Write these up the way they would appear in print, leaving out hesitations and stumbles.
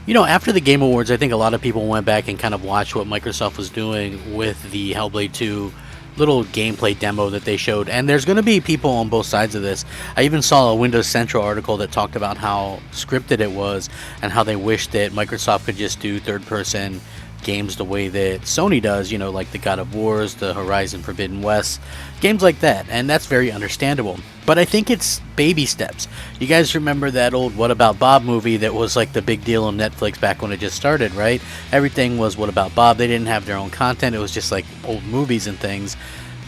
You know, after the Game Awards, I think a lot of people went back and kind of watched what Microsoft was doing with the Hellblade 2 little gameplay demo that they showed. And there's going to be people on both sides of this. I even saw a Windows Central article that talked about how scripted it was and how they wished that Microsoft could just do third-person games the way that Sony does, you know, like the God of Wars, the Horizon Forbidden West, games like that, and that's very understandable. But I think it's baby steps. You guys remember that old What About Bob movie that was like the big deal on Netflix back when it just started, right? Everything was What About Bob. They didn't have their own content. It was just like old movies and things.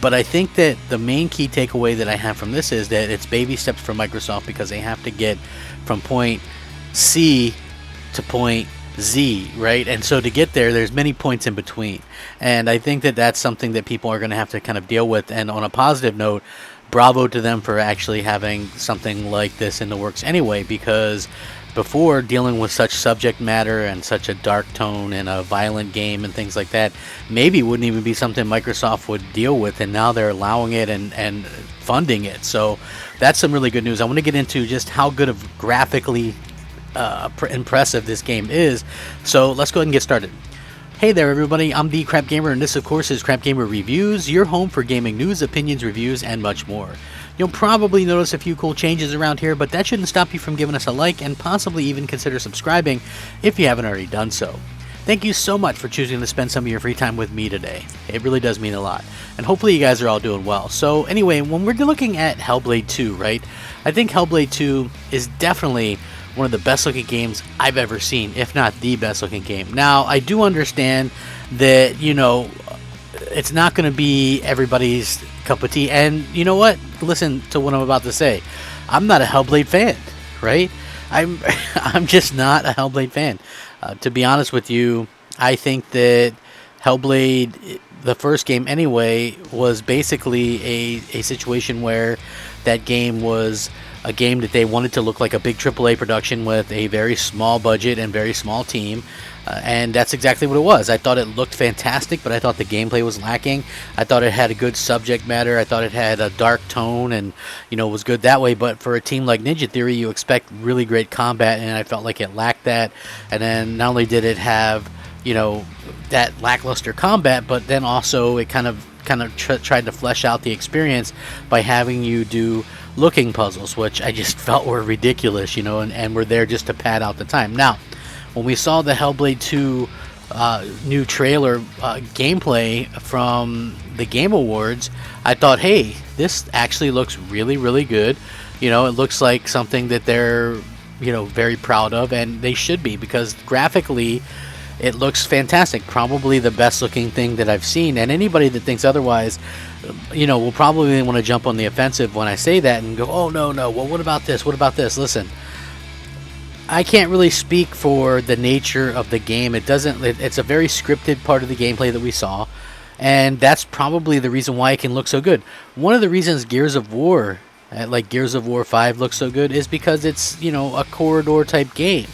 But I think that the main key takeaway that I have from this is that it's baby steps for Microsoft because they have to get from point C to point Z, right? And so to get there, there's many points in between. And I think that that's something that people are going to have to kind of deal with. And on a positive note, bravo to them for actually having something like this in the works anyway, because before, dealing with such subject matter and such a dark tone and a violent game and things like that maybe wouldn't even be something Microsoft would deal with, and now they're allowing it and funding it. So that's some really good news. I want to get into just how good of graphically impressive this game is. So let's go ahead and get started. Hey there everybody, I'm the Crapgamer, and this of course is Crapgamer Reviews, your home for gaming news, opinions, reviews, and much more. You'll probably notice a few cool changes around here, but that shouldn't stop you from giving us a like and possibly even consider subscribing if you haven't already done so. Thank you so much for choosing to spend some of your free time with me today. It really does mean a lot. And hopefully you guys are all doing well. So anyway, when we're looking at Hellblade 2, right? I think Hellblade 2 is definitely one of the best looking games I've ever seen, if not the best looking game. Now, I do understand that, you know, it's not going to be everybody's cup of tea. And you know what? Listen to what I'm about to say. I'm not a Hellblade fan, right? I'm just not a Hellblade fan. To be honest with you, I think that Hellblade, the first game anyway, was basically a situation where that game was a game that they wanted to look like a big AAA production with a very small budget and very small team. And that's exactly what it was. I thought it looked fantastic, but I thought the gameplay was lacking. I thought it had a good subject matter. I thought it had a dark tone and, you know, was good that way. But for a team like Ninja Theory, you expect really great combat, and I felt like it lacked that. And then not only did it have, you know, that lackluster combat, but then also it kind of tried to flesh out the experience by having you do looking puzzles, which I just felt were ridiculous, you know, and were there just to pad out the time. Now, when we saw the Hellblade 2 new trailer gameplay from the Game Awards, I thought, hey, this actually looks really, really good. You know, it looks like something that they're, you know, very proud of, and they should be, because graphically it looks fantastic. Probably the best looking thing that I've seen, and anybody that thinks otherwise, you know, will probably want to jump on the offensive when I say that and go, oh, no, well, what about this? What about this? Listen, I can't really speak for the nature of the game. It's a very scripted part of the gameplay that we saw, and that's probably the reason why it can look so good. One of the reasons Gears of War, like Gears of War 5, looks so good is because it's, you know, a corridor type game,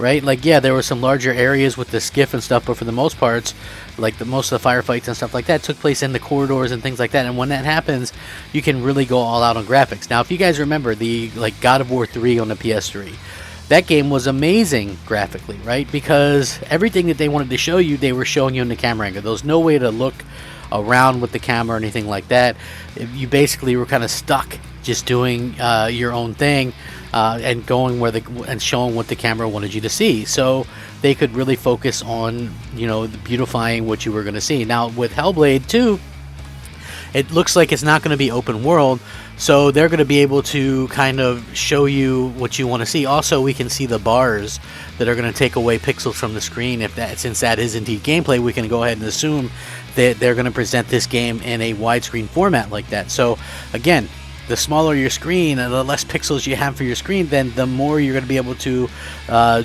right? Like, yeah, there were some larger areas with the skiff and stuff, but for the most parts, like most of the firefights and stuff like that took place in the corridors and things like that. And when that happens, you can really go all out on graphics. Now, if you guys remember the God of War 3 on the PS3, that game was amazing graphically, right? Because everything that they wanted to show you, they were showing you in the camera angle. There was no way to look around with the camera or anything like that. You basically were kind of stuck just doing your own thing and going and showing what the camera wanted you to see. So they could really focus on, you know, beautifying what you were going to see. Now with Hellblade 2, it looks like it's not going to be open world, so they're going to be able to kind of show you what you want to see. Also, we can see the bars that are going to take away pixels from the screen. Since that is indeed gameplay, we can go ahead and assume that they're going to present this game in a widescreen format like that. So again, the smaller your screen and the less pixels you have for your screen, then the more you're going to be able to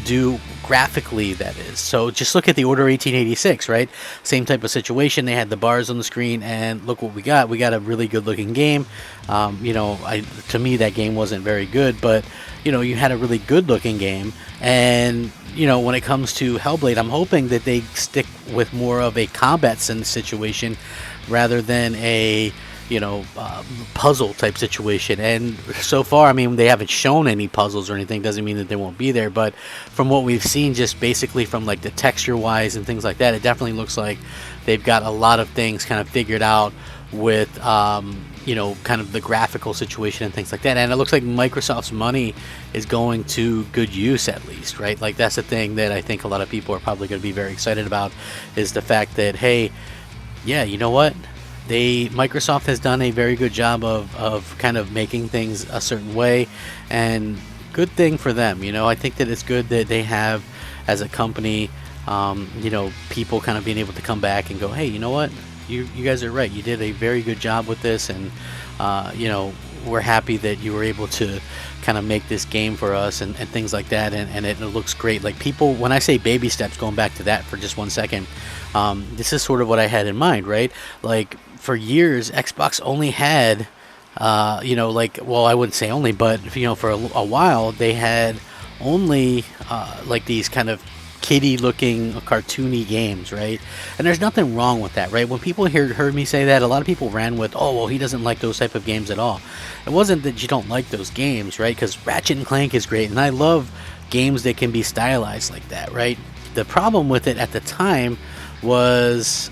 do graphically, that is. So just look at the Order 1886, right? Same type of situation. They had the bars on the screen, and look what we got. We got a really good looking game. You know, to me that game wasn't very good, but you know, you had a really good looking game. And you know, when it comes to Hellblade, I'm hoping that they stick with more of a combat situation rather than a, puzzle type situation. And so far, I mean, they haven't shown any puzzles or anything. Doesn't mean that they won't be there, but from what we've seen, just basically from like the texture wise and things like that, it definitely looks like they've got a lot of things kind of figured out with kind of the graphical situation and things like that. And it looks like Microsoft's money is going to good use, at least, right? Like, that's the thing that I think a lot of people are probably going to be very excited about, is the fact that, hey, yeah, you know what, Microsoft has done a very good job of kind of making things a certain way, and good thing for them. I think that it's good that they have, as a company, people kind of being able to come back and go, hey, you know what, you guys are right, you did a very good job with this, and we're happy that you were able to kind of make this game for us and things like that, and it looks great. Like, people, when I say baby steps, going back to that for just 1 second, this is sort of what I had in mind, right? Like, for years, Xbox only had I wouldn't say only, but for a while they had only like these kind of kiddie looking cartoony games, right? And there's nothing wrong with that, right? When people heard me say that, a lot of people ran with, oh, well, he doesn't like those type of games at all. It wasn't that you don't like those games, right? Because Ratchet and Clank is great, and I love games that can be stylized like that, right? The problem with it at the time was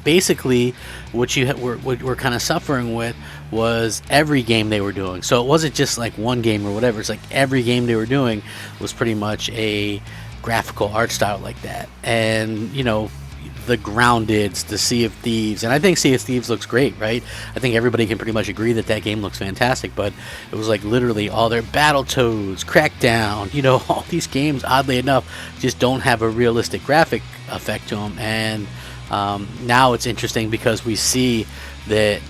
basically what you were kind of suffering with was every game they were doing. So it wasn't just like one game or whatever. It's like every game they were doing was pretty much a graphical art style like that. And the Groundeds, the Sea of Thieves, and I think Sea of Thieves looks great, right? I think everybody can pretty much agree that game looks fantastic. But it was like literally all their Battletoads, Crackdown, all these games, oddly enough, just don't have a realistic graphic effect to them. And now it's interesting because we see that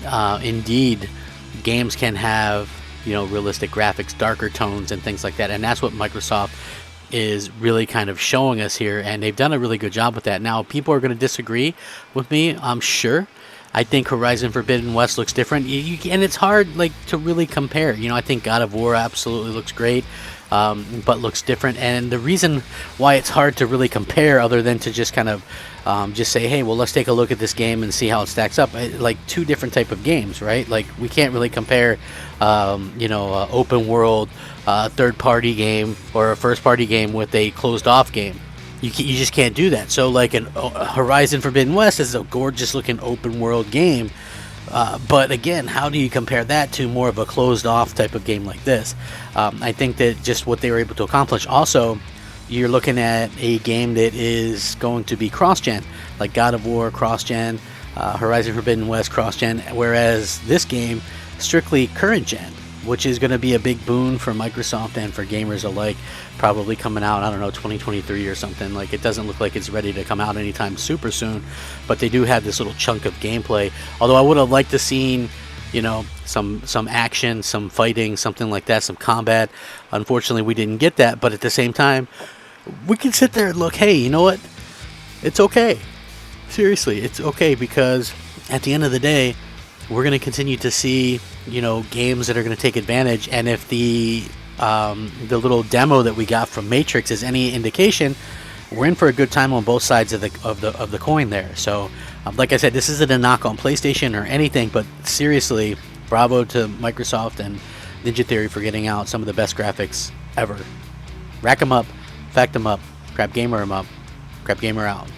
indeed games can have realistic graphics, darker tones, and things like that, and that's what Microsoft is really kind of showing us here, and they've done a really good job with that. Now, people are going to disagree with me, I'm sure. I think Horizon Forbidden West looks different, and it's hard to really compare. I think God of War absolutely looks great, but looks different. And the reason why it's hard to really compare, other than to just kind of just say, hey, well, let's take a look at this game and see how it stacks up, like two different type of games, right? Like, we can't really compare open world third-party game or a first-party game with a closed-off game. You just can't do that. So like Horizon Forbidden West is a gorgeous looking open world game, but again, how do you compare that to more of a closed off type of game like this? I think that just what they were able to accomplish. Also, you're looking at a game that is going to be cross-gen, like God of War cross-gen, Horizon Forbidden West cross-gen, whereas this game strictly current-gen, which is going to be a big boon for Microsoft and for gamers alike, probably coming out, I don't know, 2023 or something. Like, it doesn't look like it's ready to come out anytime super soon, but they do have this little chunk of gameplay. Although I would have liked to seen, some action, some fighting, something like that, some combat. Unfortunately, we didn't get that, but at the same time, we can sit there and look, hey, you know what? It's okay. Seriously, it's okay, because at the end of the day, we're going to continue to see, games that are going to take advantage. And if the little demo that we got from Matrix is any indication, we're in for a good time on both sides of the coin there. So, like I said, this isn't a knock on PlayStation or anything, but seriously, bravo to Microsoft and Ninja Theory for getting out some of the best graphics ever. Rack 'em up, fact 'em up, Crapgamer 'em up, Crapgamer out.